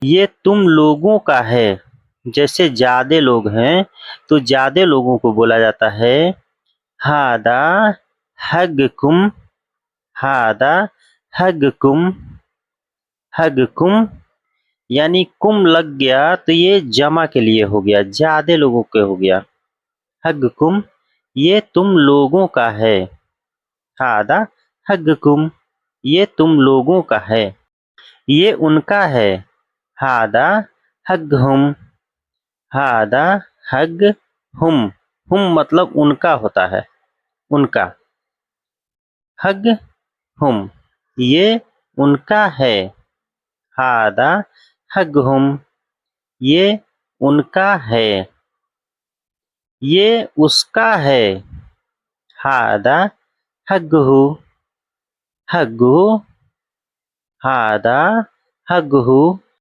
ये तुम लोगों का है। जैसे ज्यादा लोग हैं तो ज्यादा लोगों को बोला जाता है हादा हग्गकुम। हादा हग्गकुम। हग्गकुम यानी कुम लग गया तो ये जमा के लिए हो गया, ज्यादा लोगों के हो गया। हग्गकुम ये तुम लोगों का है। हादा हग्गकुम ये तुम लोगों का है। ये उनका है। हादा हग्गहुम। हादा हग्गहुम। हुम मतलब उनका होता है, उनका। हग्गहुम ये उनका है। हादा हग्गहुम ये उनका है। ये उसका है। हादा हग्गहु। हग्गहु हादा हग्गहु